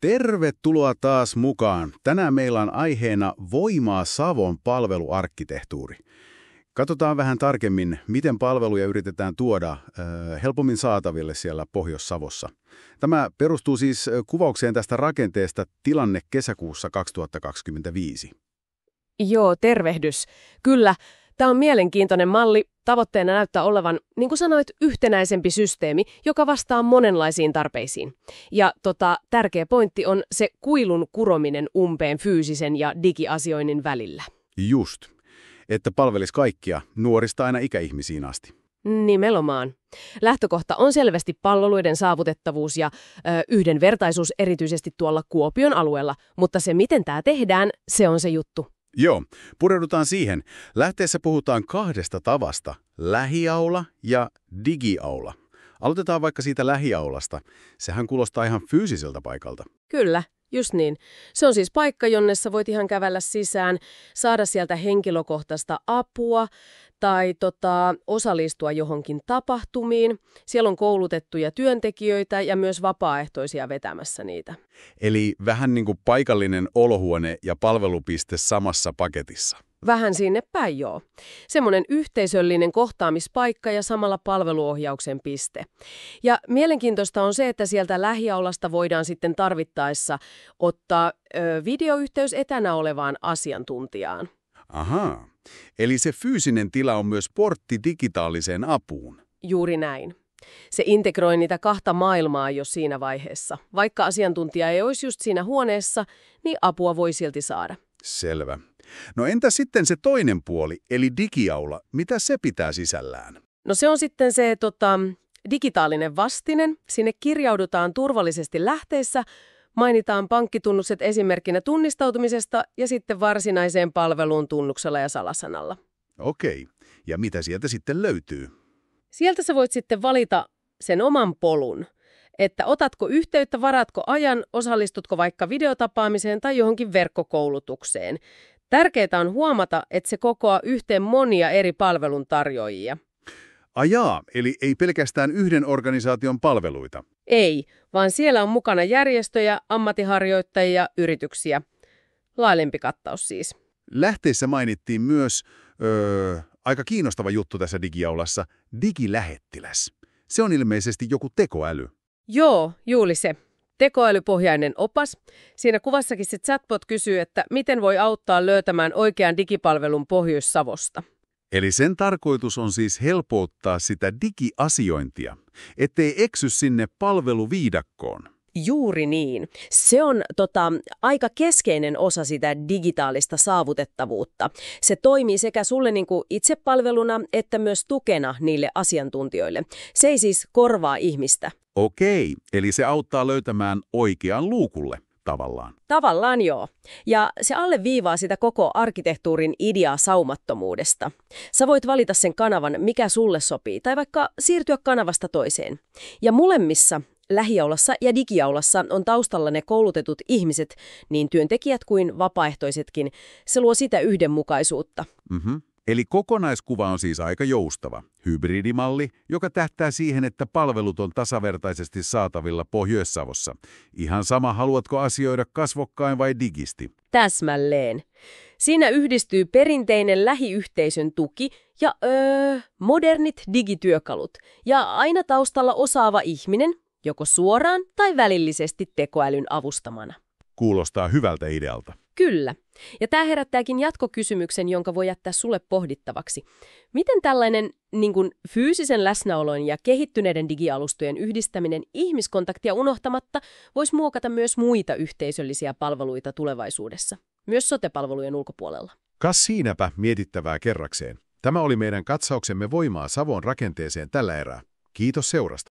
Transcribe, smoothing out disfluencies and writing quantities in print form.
Tervetuloa taas mukaan. Tänään meillä on aiheena Voimaa Savon palveluarkkitehtuuri. Katsotaan vähän tarkemmin, miten palveluja yritetään tuoda helpommin saataville siellä Pohjois-Savossa. Tämä perustuu siis kuvaukseen tästä rakenteesta tilanne kesäkuussa 2025. Joo, tervehdys. Kyllä, tämä on mielenkiintoinen malli. Tavoitteena näyttää olevan, niin kuin sanoit, yhtenäisempi systeemi, joka vastaa monenlaisiin tarpeisiin. Ja tärkeä pointti on se kuilun kurominen umpeen fyysisen ja digiasioinnin välillä. Just, että palvelisi kaikkia, nuorista aina ikäihmisiin asti. Nimenomaan. Lähtökohta on selvästi palveluiden saavutettavuus ja yhdenvertaisuus erityisesti tuolla Kuopion alueella, mutta se miten tämä tehdään, se on se juttu. Joo, pureudutaan siihen. Lähteessä puhutaan kahdesta tavasta, lähiaula ja digiaula. Aloitetaan vaikka siitä lähiaulasta. Sehän kuulostaa ihan fyysiseltä paikalta. Kyllä, just niin. Se on siis paikka, jonne sä voit ihan kävellä sisään, saada sieltä henkilökohtaista apua tai osallistua johonkin tapahtumiin. Siellä on koulutettuja työntekijöitä ja myös vapaaehtoisia vetämässä niitä. Eli vähän niin kuin paikallinen olohuone ja palvelupiste samassa paketissa. Vähän sinne päin, joo. Semmoinen yhteisöllinen kohtaamispaikka ja samalla palveluohjauksen piste. Ja mielenkiintoista on se, että sieltä lähiaulasta voidaan sitten tarvittaessa ottaa videoyhteys etänä olevaan asiantuntijaan. Ahaa, eli se fyysinen tila on myös portti digitaaliseen apuun. Juuri näin. Se integroi niitä kahta maailmaa jo siinä vaiheessa. Vaikka asiantuntija ei olisi just siinä huoneessa, niin apua voi silti saada. Selvä. No entä sitten se toinen puoli, eli digiaula? Mitä se pitää sisällään? No se on sitten se digitaalinen vastinen. Sinne kirjaudutaan turvallisesti lähteessä, mainitaan pankkitunnukset esimerkkinä tunnistautumisesta ja sitten varsinaiseen palveluun tunnuksella ja salasanalla. Okei. Ja mitä sieltä sitten löytyy? Sieltä sä voit sitten valita sen oman polun. Että otatko yhteyttä, varatko ajan, osallistutko vaikka videotapaamiseen tai johonkin verkkokoulutukseen. Tärkeää on huomata, että se kokoaa yhteen monia eri palveluntarjoajia. Ajaa, eli ei pelkästään yhden organisaation palveluita. Ei, vaan siellä on mukana järjestöjä, ammattiharjoittajia, yrityksiä. Laajempi kattaus siis. Lähteessä mainittiin myös, aika kiinnostava juttu tässä digiaulassa, digilähettiläs. Se on ilmeisesti joku tekoäly. Joo, juuri se. Tekoälypohjainen opas. Siinä kuvassakin se chatbot kysyy, että miten voi auttaa löytämään oikean digipalvelun Pohjois-Savosta. Eli sen tarkoitus on siis helpottaa sitä digiasiointia, ettei eksy sinne palveluviidakkoon. Juuri niin. Se on aika keskeinen osa sitä digitaalista saavutettavuutta. Se toimii sekä sulle niin kuin itsepalveluna että myös tukena niille asiantuntijoille. Se ei siis korvaa ihmistä. Okei, eli se auttaa löytämään oikean luukulle tavallaan. Tavallaan joo. Ja se alleviivaa sitä koko arkkitehtuurin ideaa saumattomuudesta. Sä voit valita sen kanavan, mikä sulle sopii, tai vaikka siirtyä kanavasta toiseen. Ja molemmissa, lähiaulassa ja digiaulassa, on taustalla ne koulutetut ihmiset, niin työntekijät kuin vapaaehtoisetkin. Se luo sitä yhdenmukaisuutta. Eli kokonaiskuva on siis aika joustava. Hybridimalli, joka tähtää siihen, että palvelut on tasavertaisesti saatavilla Pohjois-Savossa. Ihan sama, haluatko asioida kasvokkain vai digisti? Täsmälleen. Siinä yhdistyy perinteinen lähiyhteisön tuki ja modernit digityökalut. Ja aina taustalla osaava ihminen, joko suoraan tai välillisesti tekoälyn avustamana. Kuulostaa hyvältä idealta. Kyllä. Ja tämä herättääkin jatkokysymyksen, jonka voi jättää sulle pohdittavaksi. Miten tällainen fyysisen läsnäolon ja kehittyneiden digialustojen yhdistäminen ihmiskontaktia unohtamatta voisi muokata myös muita yhteisöllisiä palveluita tulevaisuudessa, myös sote-palvelujen ulkopuolella? Kas siinäpä mietittävää kerrakseen. Tämä oli meidän katsauksemme Voimaa Savon rakenteeseen tällä erää. Kiitos seurasta.